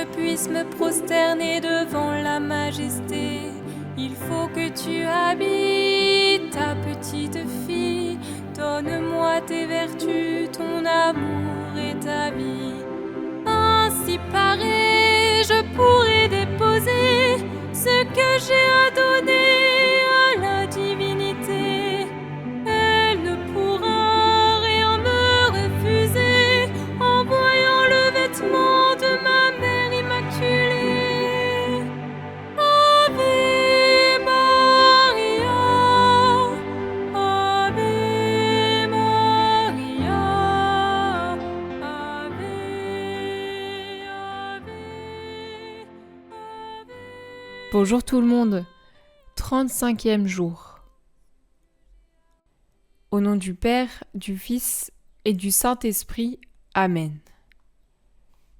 je puisse me prosterner devant la majesté. Il faut que tu habites ta petite fille. Donne-moi tes vertus, ton amour et ta vie. Ainsi paré, je pourrai déposer ce que j'ai à donner à la divinité. Elle ne pourra rien me refuser en voyant le vêtement de ma mère immaculée. Ave Maria, Ave Maria, Ave, Ave. Bonjour tout le monde, 35e jour. Au nom du Père, du Fils et du Saint-Esprit, Amen.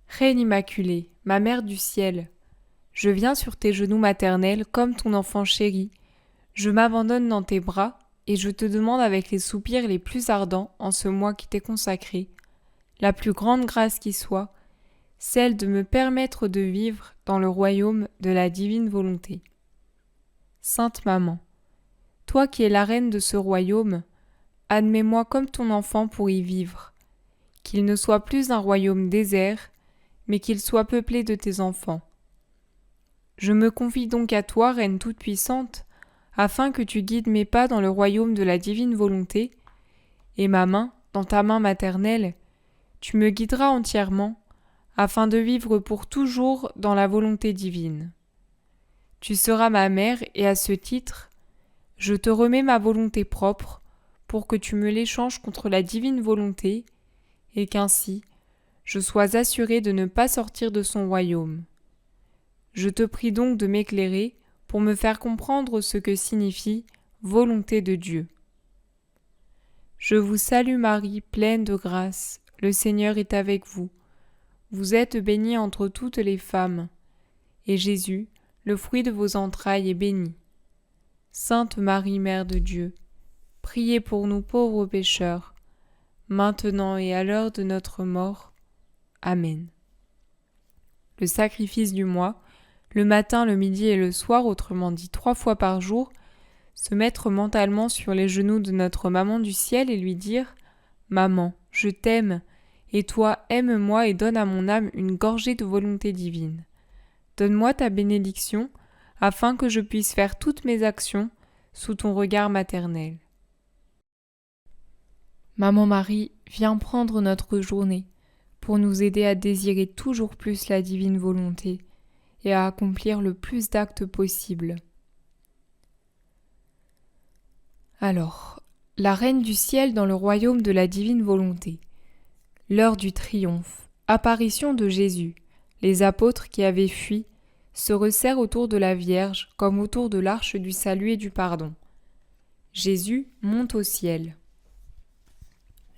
Reine Immaculée, ma Mère du ciel, je viens sur tes genoux maternels comme ton enfant chéri, je m'abandonne dans tes bras et je te demande avec les soupirs les plus ardents en ce mois qui t'est consacré, la plus grande grâce qui soit, celle de me permettre de vivre dans le royaume de la divine volonté. Sainte Maman, toi qui es la reine de ce royaume, admets-moi comme ton enfant pour y vivre, qu'il ne soit plus un royaume désert, mais qu'il soit peuplé de tes enfants. Je me confie donc à toi, Reine toute-puissante, afin que tu guides mes pas dans le royaume de la divine volonté, et ma main, dans ta main maternelle, tu me guideras entièrement, afin de vivre pour toujours dans la volonté divine. Tu seras ma mère et à ce titre, je te remets ma volonté propre pour que tu me l'échanges contre la divine volonté et qu'ainsi je sois assurée de ne pas sortir de son royaume. Je te prie donc de m'éclairer pour me faire comprendre ce que signifie volonté de Dieu. Je vous salue Marie, pleine de grâce, le Seigneur est avec vous. Vous êtes bénie entre toutes les femmes, et Jésus, le fruit de vos entrailles, est béni. Sainte Marie, Mère de Dieu, priez pour nous pauvres pécheurs, maintenant et à l'heure de notre mort. Amen. Le sacrifice du mois, le matin, le midi et le soir, autrement dit 3 fois par jour, se mettre mentalement sur les genoux de notre Maman du ciel et lui dire « Maman, je t'aime, et toi aime-moi et donne à mon âme une gorgée de volonté divine. Donne-moi ta bénédiction, afin que je puisse faire toutes mes actions sous ton regard maternel. » Maman Marie, viens prendre notre journée pour nous aider à désirer toujours plus la divine volonté et à accomplir le plus d'actes possible. Alors, la Reine du ciel dans le royaume de la divine volonté. L'heure du triomphe, apparition de Jésus, les apôtres qui avaient fui se resserrent autour de la Vierge comme autour de l'arche du salut et du pardon. Jésus monte au ciel.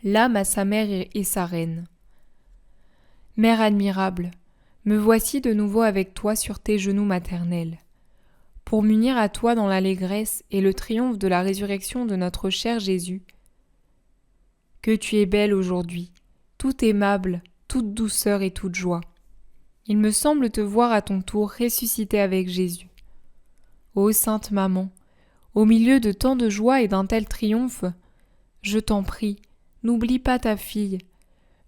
L'âme a sa mère et sa reine. Mère admirable, me voici de nouveau avec toi sur tes genoux maternels, pour m'unir à toi dans l'allégresse et le triomphe de la résurrection de notre cher Jésus. Que tu es belle aujourd'hui, toute aimable, toute douceur et toute joie. Il me semble te voir à ton tour ressuscité avec Jésus. Ô Sainte Maman, au milieu de tant de joie et d'un tel triomphe, je t'en prie, n'oublie pas ta fille.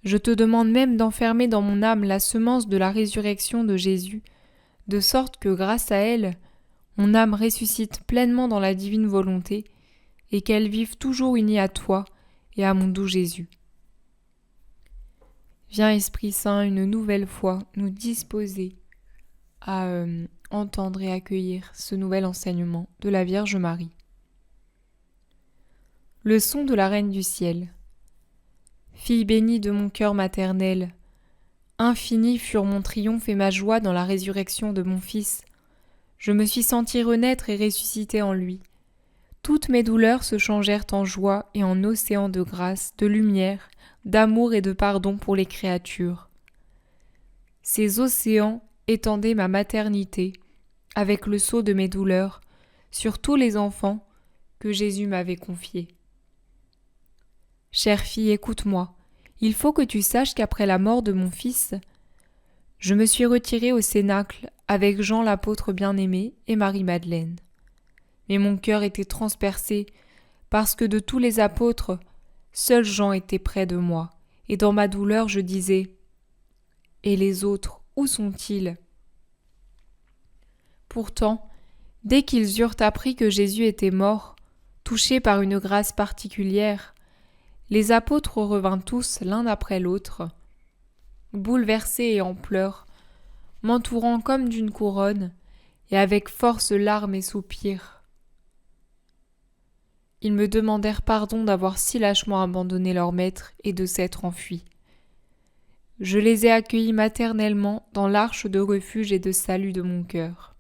Je te demande même d'enfermer dans mon âme la semence de la résurrection de Jésus, de sorte que grâce à elle, mon âme ressuscite pleinement dans la divine volonté et qu'elle vive toujours unie à toi et à mon doux Jésus. Viens Esprit Saint une nouvelle fois nous disposer à entendre et accueillir ce nouvel enseignement de la Vierge Marie. Leçon de la Reine du ciel. Fille bénie de mon cœur maternel, infinis furent mon triomphe et ma joie dans la résurrection de mon Fils. Je me suis sentie renaître et ressusciter en lui. Toutes mes douleurs se changèrent en joie et en océan de grâce, de lumière, d'amour et de pardon pour les créatures. Ces océans étendaient ma maternité, avec le sceau de mes douleurs, sur tous les enfants que Jésus m'avait confiés. Chère fille, écoute-moi, il faut que tu saches qu'après la mort de mon fils, Je me suis retirée au Cénacle avec Jean l'apôtre bien-aimé et Marie-Madeleine. Mais mon cœur était transpercé parce que de tous les apôtres, seul Jean était près de moi, et dans ma douleur je disais « Et les autres, où sont-ils » Pourtant, dès qu'ils eurent appris que Jésus était mort, touchés par une grâce particulière, les apôtres revinrent tous l'un après l'autre, bouleversés et en pleurs, m'entourant comme d'une couronne, et avec force larmes et soupirs. Ils me demandèrent pardon d'avoir si lâchement abandonné leur maître et de s'être enfuis. Je les ai accueillis maternellement dans l'arche de refuge et de salut de mon cœur,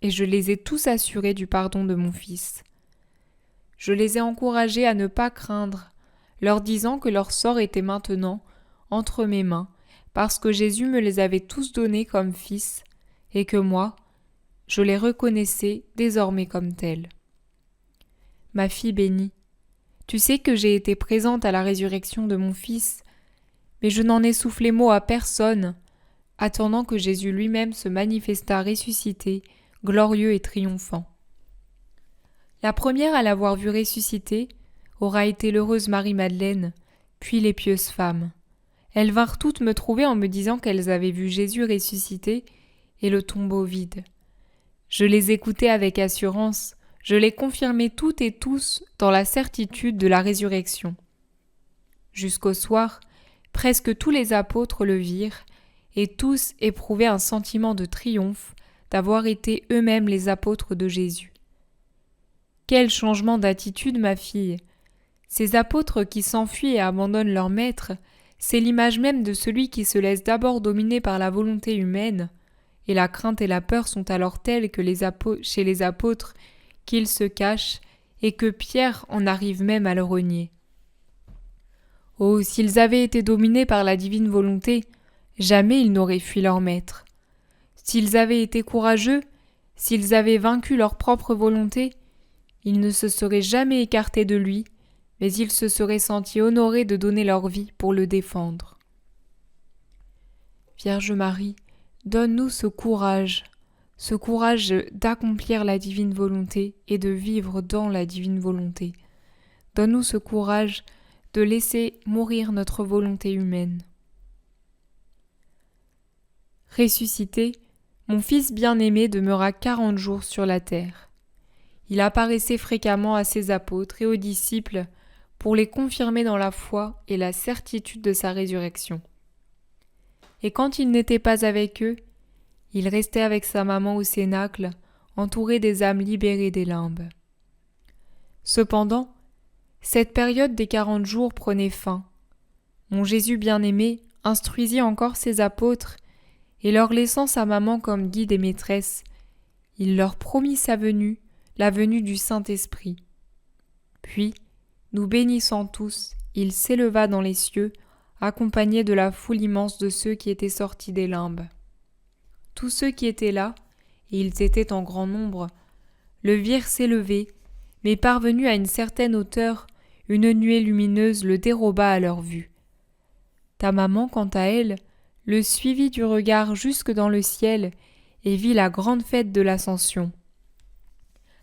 et je les ai tous assurés du pardon de mon Fils. Je les ai encouragés à ne pas craindre, leur disant que leur sort était maintenant entre mes mains, parce que Jésus me les avait tous donnés comme fils, et que moi, je les reconnaissais désormais comme tels. Ma fille bénie, tu sais que j'ai été présente à la résurrection de mon Fils, mais je n'en ai soufflé mot à personne, attendant que Jésus lui-même se manifestât ressuscité, glorieux et triomphant. La première à l'avoir vu ressuscité aura été l'heureuse Marie-Madeleine, puis les pieuses femmes. Elles vinrent toutes me trouver en me disant qu'elles avaient vu Jésus ressuscité et le tombeau vide. Je les écoutais avec assurance, je les confirmais toutes et tous dans la certitude de la résurrection. Jusqu'au soir, presque tous les apôtres le virent, et tous éprouvaient un sentiment de triomphe d'avoir été eux-mêmes les apôtres de Jésus. Quel changement d'attitude, ma fille! Ces apôtres qui s'enfuient et abandonnent leur maître, c'est l'image même de celui qui se laisse d'abord dominer par la volonté humaine, et la crainte et la peur sont alors telles que chez les apôtres qu'ils se cachent et que Pierre en arrive même à le renier. Oh, s'ils avaient été dominés par la divine volonté, jamais ils n'auraient fui leur maître. S'ils avaient été courageux, s'ils avaient vaincu leur propre volonté, ils ne se seraient jamais écartés de lui, mais ils se seraient sentis honorés de donner leur vie pour le défendre. Vierge Marie, donne-nous ce courage d'accomplir la divine volonté et de vivre dans la divine volonté. Donne-nous ce courage de laisser mourir notre volonté humaine. Ressuscité, mon Fils bien-aimé demeura 40 jours sur la terre. Il apparaissait fréquemment à ses apôtres et aux disciples pour les confirmer dans la foi et la certitude de sa résurrection. Et quand il n'était pas avec eux, il restait avec sa maman au Cénacle, entouré des âmes libérées des limbes. Cependant, cette période des 40 jours prenait fin. Mon Jésus bien-aimé instruisit encore ses apôtres, et leur laissant sa maman comme guide et maîtresse, il leur promit sa venue, la venue du Saint-Esprit. Puis, nous bénissant tous, il s'éleva dans les cieux, accompagné de la foule immense de ceux qui étaient sortis des limbes. Tous ceux qui étaient là, et ils étaient en grand nombre, le virent s'élever, mais parvenu à une certaine hauteur, une nuée lumineuse le déroba à leur vue. Ta maman, quant à elle, le suivit du regard jusque dans le ciel et vit la grande fête de l'Ascension.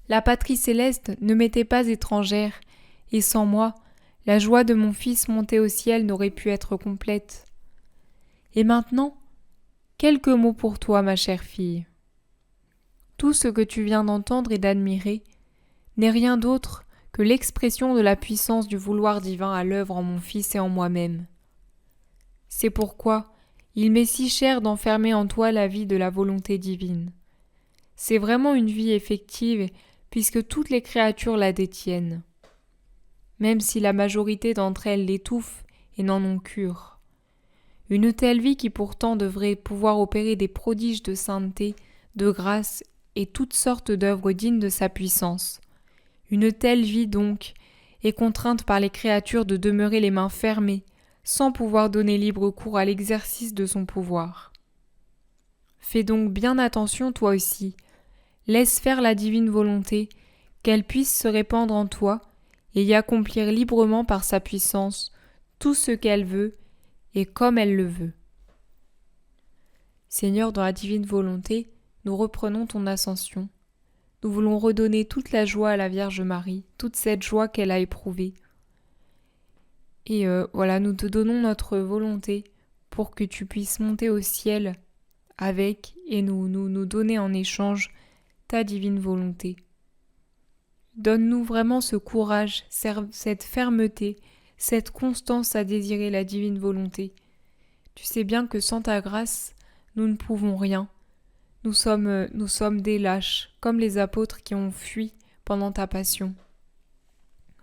La patrie céleste ne m'était pas étrangère, et sans moi, la joie de mon Fils monté au ciel n'aurait pu être complète. Et maintenant, quelques mots pour toi, ma chère fille. Tout ce que tu viens d'entendre et d'admirer n'est rien d'autre que l'expression de la puissance du vouloir divin à l'œuvre en mon Fils et en moi-même. C'est pourquoi il m'est si cher d'enfermer en toi la vie de la volonté divine. C'est vraiment une vie effective puisque toutes les créatures la détiennent, même si la majorité d'entre elles l'étouffent et n'en ont cure. Une telle vie qui pourtant devrait pouvoir opérer des prodiges de sainteté, de grâce et toutes sortes d'œuvres dignes de sa puissance. Une telle vie donc est contrainte par les créatures de demeurer les mains fermées, sans pouvoir donner libre cours à l'exercice de son pouvoir. Fais donc bien attention toi aussi, laisse faire la divine volonté, qu'elle puisse se répandre en toi et y accomplir librement par sa puissance tout ce qu'elle veut et comme elle le veut. Seigneur, dans la divine volonté, nous reprenons ton ascension. Nous voulons redonner toute la joie à la Vierge Marie, toute cette joie qu'elle a éprouvée. Et nous te donnons notre volonté pour que tu puisses monter au ciel avec et nous donner en échange ta divine volonté. Donne-nous vraiment ce courage, cette fermeté, cette constance à désirer la divine volonté. Tu sais bien que sans ta grâce, nous ne pouvons rien. Nous sommes des lâches, comme les apôtres qui ont fui pendant ta passion.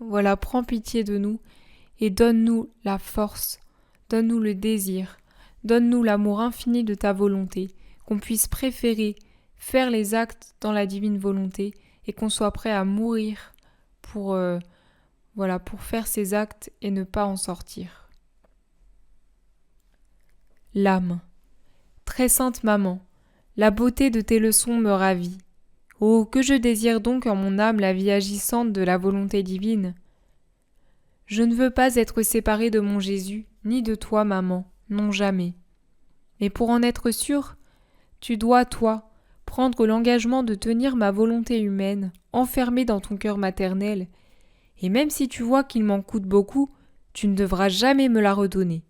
Voilà, prends pitié de nous et donne-nous la force, donne-nous le désir, donne-nous l'amour infini de ta volonté, qu'on puisse préférer faire les actes dans la divine volonté et qu'on soit prêt à mourir pour faire ces actes et ne pas en sortir. L'âme. Très sainte maman, la beauté de tes leçons me ravit. Oh, que je désire donc en mon âme la vie agissante de la volonté divine. Je ne veux pas être séparée de mon Jésus, ni de toi, maman, non jamais. Mais pour en être sûre, tu dois, toi, prendre l'engagement de tenir ma volonté humaine, enfermée dans ton cœur maternel, et même si tu vois qu'il m'en coûte beaucoup, tu ne devras jamais me la redonner.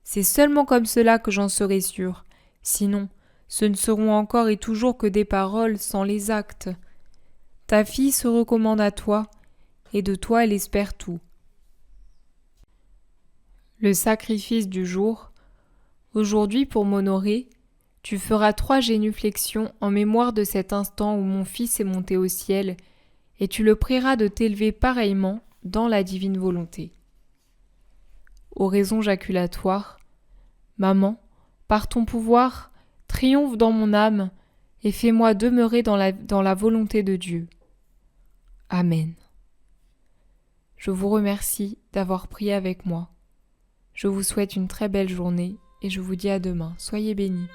C'est seulement comme cela que j'en serai sûre. Sinon, ce ne seront encore et toujours que des paroles sans les actes. Ta fille se recommande à toi, et de toi elle espère tout. Le sacrifice du jour. Aujourd'hui, pour m'honorer, tu feras 3 génuflexions en mémoire de cet instant où mon fils est monté au ciel, et tu le prieras de t'élever pareillement dans la divine volonté. Oraison jaculatoire. Maman, par ton pouvoir, triomphe dans mon âme et fais-moi demeurer dans la volonté de Dieu. Amen. Je vous remercie d'avoir prié avec moi. Je vous souhaite une très belle journée et je vous dis à demain. Soyez bénis.